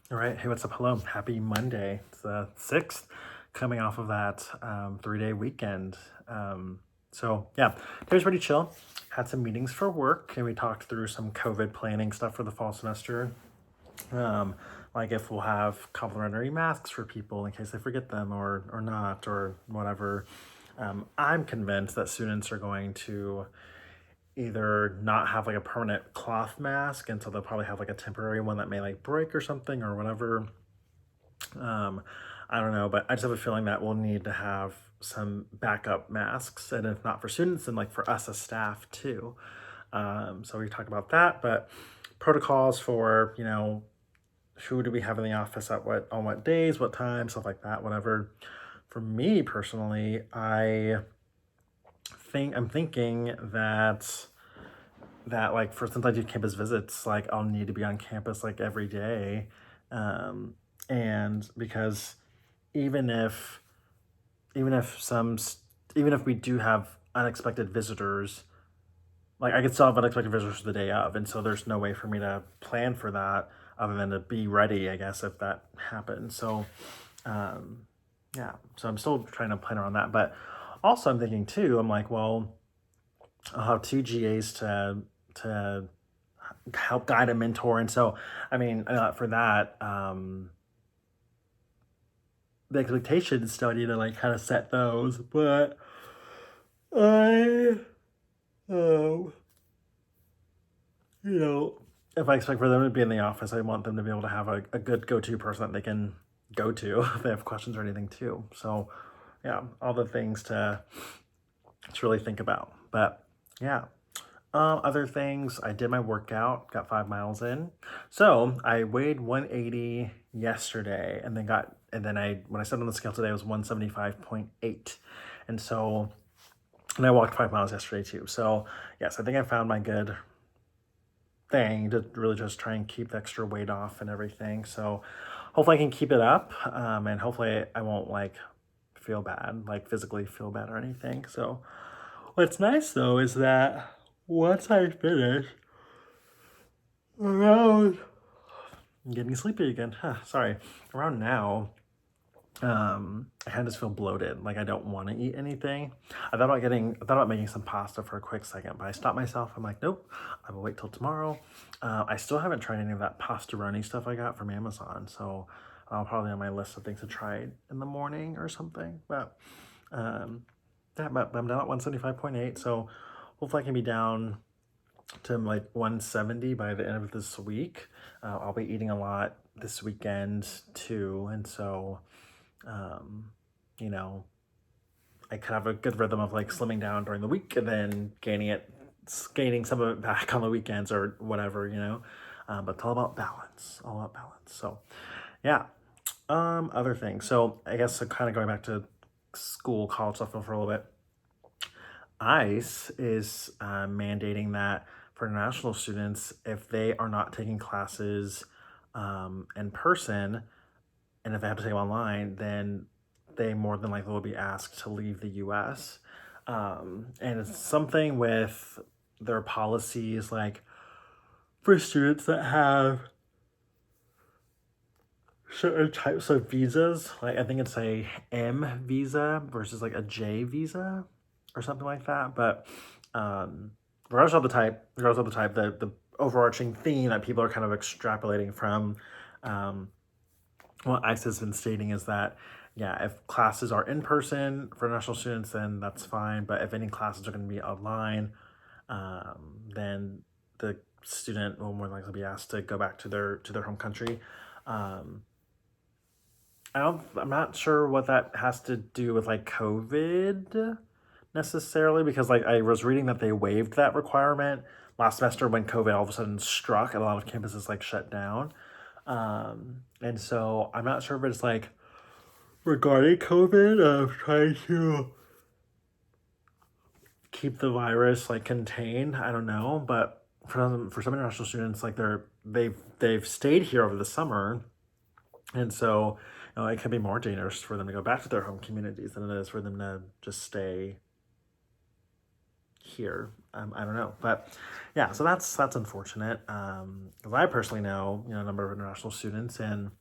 All right. Hey, what's up? Hello. Happy Monday. It's the 6th, coming off of that 3-day weekend. Yeah, it was pretty chill. Had some meetings for work and we talked through some COVID planning stuff for the fall semester. Um, like if we'll have complimentary masks for people in case they forget them or not or whatever. I'm convinced that students are going to either not have like a permanent cloth mask, and so they'll probably have like a temporary one that may like break or something or whatever. um, I don't know, but I just have a feeling that we'll need to have some backup masks, and if not for students, then like for us as staff too. So we talked about that, but protocols for who do we have in the office at what on what days, what times, stuff like that, whatever. For me personally, I'm thinking that like for since I do campus visits, like I'll need to be on campus like every day, um, and because even if even if some even if we do have unexpected visitors, like I could still have unexpected visitors the day of, and so there's no way for me to plan for that other than to be ready, I guess, if that happens. So um, yeah, so I'm still trying to plan around that, but also I'm thinking too. I'm like, well, I'll have two GAs to help guide and mentor, and so I mean for that. The expectations still need to like kind of set those, but I, um, you know, if I expect for them to be in the office, I want them to be able to have a good go-to person that they can go to if they have questions or anything too. So, yeah, all the things to really think about. But yeah, other things, I did my workout, got 5 miles in. So I weighed 180 yesterday, and then I when I stepped on the scale today, it was 175.8, and so and I walked 5 miles yesterday too. So yes, I think I found my good thing to really just try and keep the extra weight off and everything. So hopefully I can keep it up, and hopefully I won't like feel bad, like physically feel bad or anything. So what's nice though is that once I finish around, I'm getting sleepy again. Huh, sorry. Around now, I kind of just feel bloated. Like I don't want to eat anything. I thought about making some pasta for a quick second, but I stopped myself. I'm like, nope, I will wait till tomorrow. I still haven't tried any of that pastaroni stuff I got from Amazon, so I'll probably on my list of things to try in the morning or something. But um, yeah, but I'm down at 175.8, so hopefully I can be down to like 170 by the end of this week. I'll be eating a lot this weekend too, and so um, you know, I could have a good rhythm of like slimming down during the week and then gaining some of it back on the weekends or whatever, but it's all about balance, all about balance. So, yeah. Other things. So, I guess kind of going back to school, college stuff for a little bit. ICE is mandating that for international students, if they are not taking classes in person, and if they have to take them online, then they more than likely will be asked to leave the US. And it's something with their policies, like for students that have certain types of visas, like I think it's a M visa versus like a J visa or something like that. But um, regardless of the type, the overarching theme that people are kind of extrapolating from um, what ICE has been stating is that, yeah, if classes are in person for national students, then that's fine. But if any classes are going to be online, then the student will more likely be asked to go back to their home country. Um, I'm not sure what that has to do with like COVID necessarily, because like I was reading that they waived that requirement last semester when COVID all of a sudden struck and a lot of campuses like shut down. And so I'm not sure if it's like regarding COVID of trying to keep the virus like contained. I don't know, but for some international students, like they've stayed here over the summer, and so it can be more dangerous for them to go back to their home communities than it is for them to just stay here. I don't know, but yeah, so that's unfortunate. Because I personally know, a number of international students, and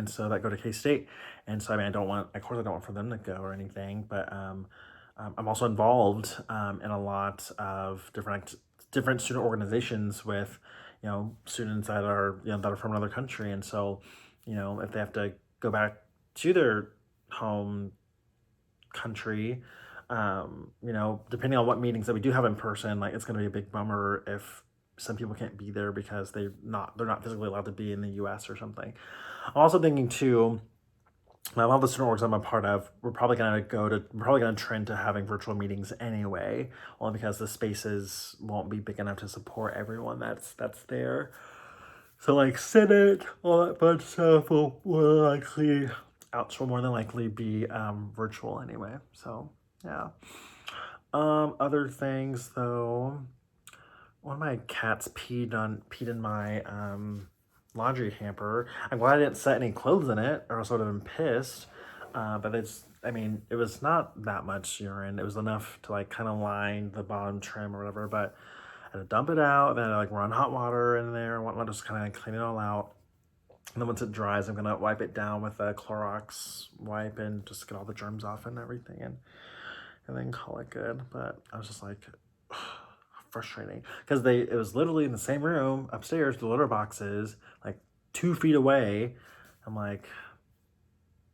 so that go to K State, and so I mean, of course, I don't want for them to go or anything, but I'm also involved in a lot of different student organizations with, students that are that are from another country, and so, if they have to go back to their home country, depending on what meetings that we do have in person, like it's going to be a big bummer if some people can't be there because they're not physically allowed to be in the U.S. or something. I'm also thinking too. A lot of the student orgs I'm a part of, we're probably gonna trend to having virtual meetings anyway, only because the spaces won't be big enough to support everyone that's there. So like Senate, all that fun stuff will likely will more than likely be virtual anyway. So yeah. Other things though, one of my cats peed in my laundry hamper. I'm glad I didn't set any clothes in it, or else I would have been pissed. But it was not that much urine. It was enough to like kind of line the bottom trim or whatever. But I had to dump it out. Then I like run hot water in there and whatnot, just kind of clean it all out. And then once it dries, I'm gonna wipe it down with a Clorox wipe and just get all the germs off and everything, and then call it good. But I was just like, frustrating, because it was literally in the same room upstairs, the litter boxes, like 2 feet away. I'm like,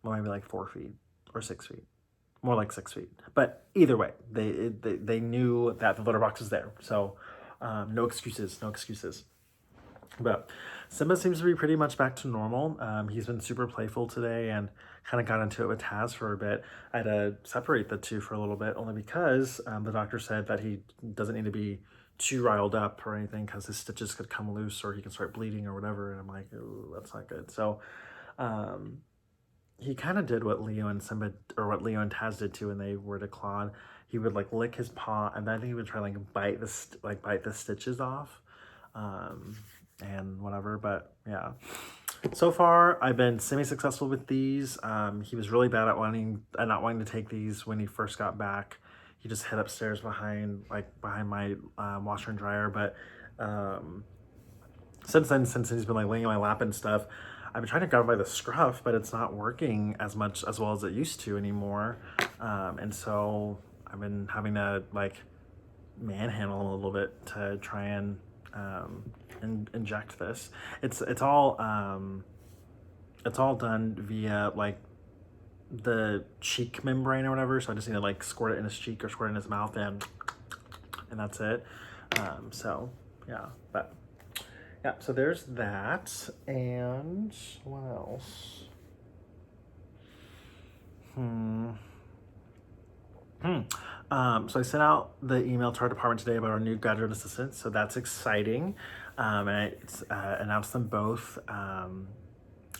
well, maybe like 4 feet or 6 feet, more like 6 feet. But either way, they knew that the litter box was there, so no excuses, no excuses. But Simba seems to be pretty much back to normal. He's been super playful today and kind of got into it with Taz for a bit. I had to separate the two for a little bit, only because the doctor said that he doesn't need to be too riled up or anything, because his stitches could come loose or he can start bleeding or whatever. And I'm like, ooh, that's not good. So he kind of did what Leo and Taz did too when they were to Claude. He would like lick his paw, and then he would try like bite the stitches off. And whatever, but yeah. So far, I've been semi-successful with these. He was really bad at not wanting to take these when he first got back. He just hid upstairs behind my washer and dryer. But since he's been like laying in my lap and stuff, I've been trying to grab him by the scruff, but it's not working as well as it used to anymore. And so I've been having to like manhandle him a little bit to try and inject this. It's all done via like the cheek membrane or whatever. So I just need to like squirt it in his cheek or squirt it in his mouth, and that's it. So yeah, but yeah. So there's that, and what else? So I sent out the email to our department today about our new graduate assistants, so that's exciting. And I announced them both.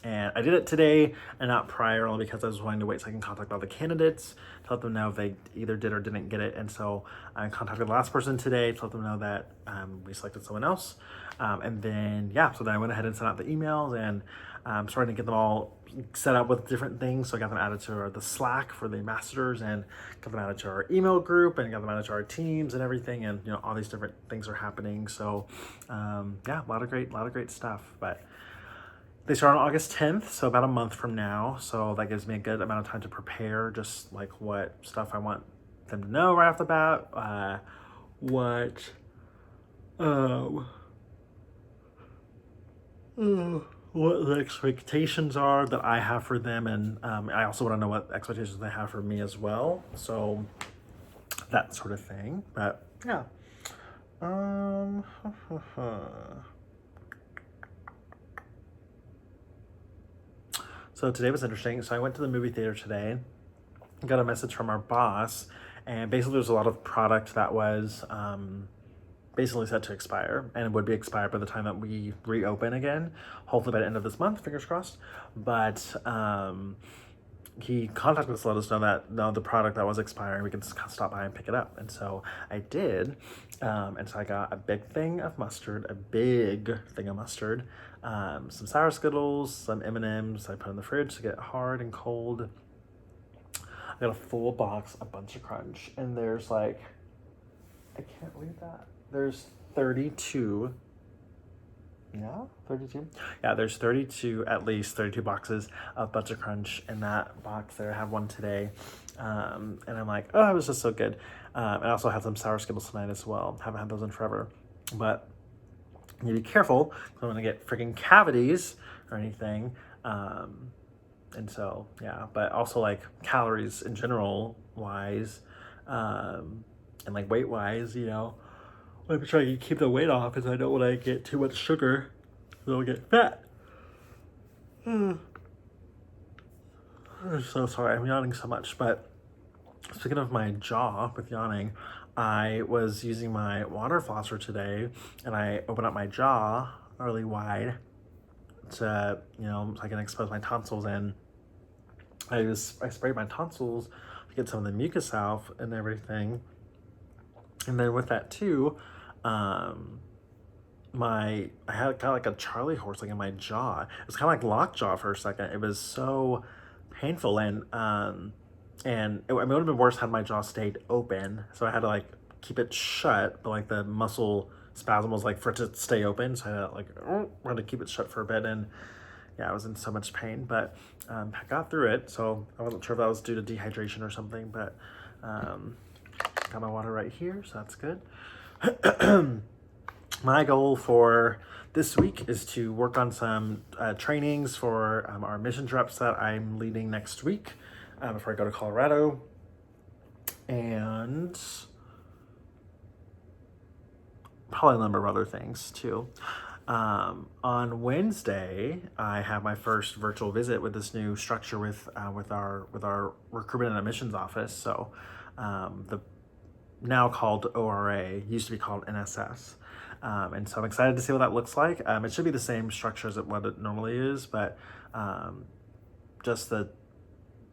And I did it today and not prior, only because I was wanting to wait so I can contact all the candidates to let them know if they either did or didn't get it. And so I contacted the last person today to let them know that we selected someone else. And then, yeah, so then I went ahead and sent out the emails and starting to get them all set up with different things. So I got them added to the Slack for the ambassadors, and got them added to our email group, and got them added to our teams and everything. And all these different things are happening. So yeah, a lot of great stuff. But they start on August 10th, so about a month from now. So that gives me a good amount of time to prepare, just like what stuff I want them to know right off the bat, what the expectations are that I have for them, and I also want to know what expectations they have for me as well. So that sort of thing. But yeah. So today was interesting. So I went to the movie theater today, got a message from our boss, and basically there's a lot of product that was basically set to expire, and it would be expired by the time that we reopen again, hopefully by the end of this month, fingers crossed. But he contacted us to let us know that the product that was expiring, we can stop by and pick it up. And so I did. And so I got a big thing of mustard, some sour Skittles, some M&Ms I put in the fridge to get hard and cold. I got a full box, a bunch of Crunch, and there's like I can't read that. There's 32. Yeah, 32. Yeah, there's 32, at least 32 boxes of Butter Crunch in that box there. I have one today. And I'm like, oh, it was just so good. I also had some Sour Skittles tonight as well. Haven't had those in forever. But you be careful. I don't want to get freaking cavities or anything. And so, yeah, but also like calories in general wise, and like weight wise, you know, I'm trying to keep the weight off because I don't want to get too much sugar, so I'll get fat. I'm so sorry, I'm yawning so much. But speaking of my jaw with yawning, I was using my water flosser today, and I opened up my jaw really wide to, you know, so I can expose my tonsils in. I sprayed my tonsils to get some of the mucus out and everything. And then with that too, I had kind of like a Charlie horse like in my jaw. It was kind of like lockjaw for a second. It was so painful, and it would have been worse had my jaw stayed open. So I had to like keep it shut, but like the muscle spasm was like for it to stay open. So I had to like had to keep it shut for a bit, and yeah, I was in so much pain, but I got through it. So I wasn't sure if that was due to dehydration or something, but got my water right here, so that's good. My goal for this week is to work on some trainings for our missions reps that I'm leading next week before I go to Colorado. And probably a number of other things too. On Wednesday, I have my first virtual visit with this new structure with our recruitment and admissions office. So the now called ORA used to be called NSS. And so I'm excited to see what that looks like. It should be the same structure as what it normally is, but just the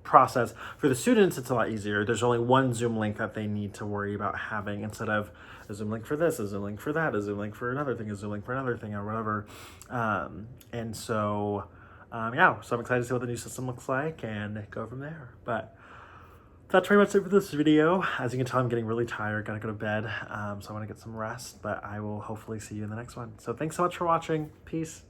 process for the students, it's a lot easier. There's only one Zoom link that they need to worry about having instead of a Zoom link for this, a Zoom link for that, a Zoom link for another thing, a Zoom link for another thing, or whatever. And so, yeah, so I'm excited to see what the new system looks like and go from there. But that's pretty much it for this video. As you can tell, I'm getting really tired, gotta go to bed, so I want to get some rest, but I will hopefully see you in the next one. So thanks so much for watching. Peace.